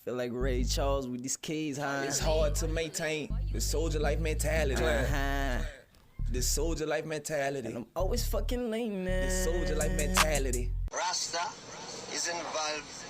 Feel like Ray Charles with these keys, huh? It's hard to maintain the soldier life mentality. The soldier life mentality. And I'm always fucking leaning. The soldier life mentality. Rasta is involved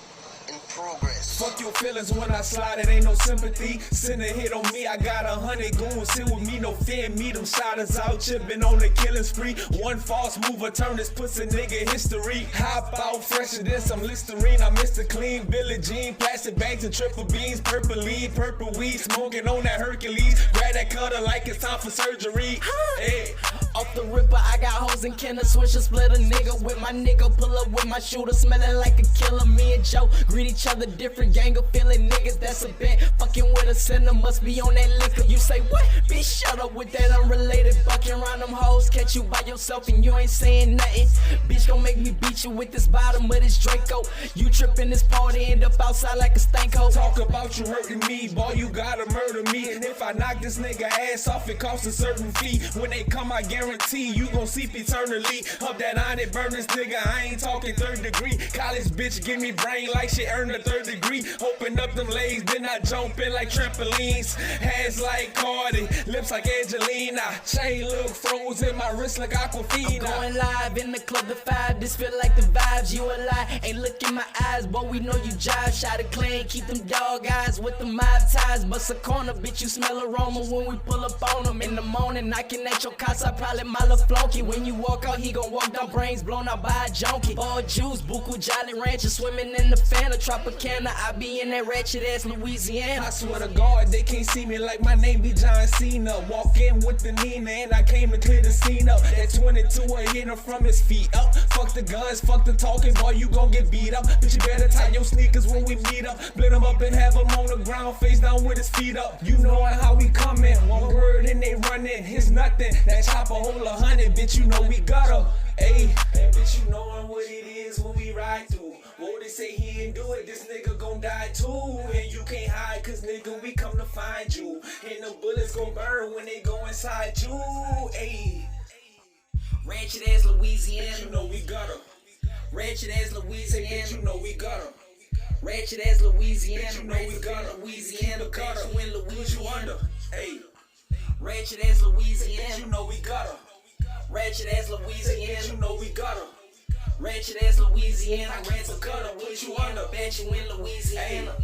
in progress. Fuck your feelings when I slide, it ain't no sympathy. Send a hit on me, I got 100 goons sit with me, no fear me. Them shotters out chipping on the killing spree. One false mover turn this pussy nigga history. Hop out fresher than some Listerine. I'm Mr. Clean, Billie Jean, plastic bags and triple beans, purple lead, purple weed, smoking on that Hercules. Grab that cutter like it's time for surgery. Hey. Off the ripper, I got hoes and Kenner, switch a split a nigga with my nigga, pull up with my shooter, smelling like a killer. Me and Joe greet each other, different gang of feeling niggas, that's a bet. Fucking with a sinner, must be on that liquor. You say what? Bitch, shut up with that unrelated. Bucking around them hoes, catch you by yourself and you ain't saying nothing. Bitch gon' make me beat you with this bottom of this Draco. You trippin' this party, end up outside like a stanko. Talk about you hurting me, boy, you gotta murder me. And if I knock this nigga ass off, it costs a certain fee. When they come, I guarantee you gon' sleep eternally. Up that iron, it burn this nigga, I ain't talking 3rd degree. College bitch give me brain like she earned a 3rd degree. Open up them legs, then I jump in like trampolines. Hands like Cardi, lips like Angelina. Chain look frozen, my wrist like Aquafina. I'm going live in the club to 5, this feel like the vibes. You a lie, ain't look in my eyes, boy, we know you jive. Shotta Klan, keep them dog eyes with the mob ties. Bust a corner, bitch, you smell aroma when we pull up on them. In the morning, knocking at your casa, probably my little flunky. When you walk out, he gon' walk down, brains blown out by a junkie. All juice, buku, Jolly Rancher, swimming in the Fanta, Tropicana. I be in that ratchet ass Louisiana. I swear to God, they can't see me like my name be John Cena. Walk in with the Nina and I came to clear the scene up. That 22, I hit him from his feet up. Fuck the guns, fuck the talking, boy, you gon' get beat up. Bitch, you better tie your sneakers when we meet up. Blend him up and have him on the ground, face down with his feet up. You know how we coming, one word and they running. It's nothing, that chopper hold 100, bitch, you know we got her. Ayy, bitch, you knowin' what it is when we ride through. Whoa, they say he ain't do it, this nigga gon' die too. And you can't hide, cause nigga, we come to find you. And the bullets gon' burn when they go inside you. Ayy, Ratchet ass Louisiana. bitch, you know we got her. Ratchet ass Louisiana. Bitch, you know we got her. Ratchet ass Louisiana. Bitch, you know we got her. Louisiana. Got her. Bitch, you in Put you under. Louisiana. Ayy, Ratchet ass bitch, you Louisiana. know we got her. Ratchet ass Bitch, you Louisiana. know we got her. Ratchet ass Louisiana. I keep Ratchet a cutter, put you under. Bet you in Louisiana.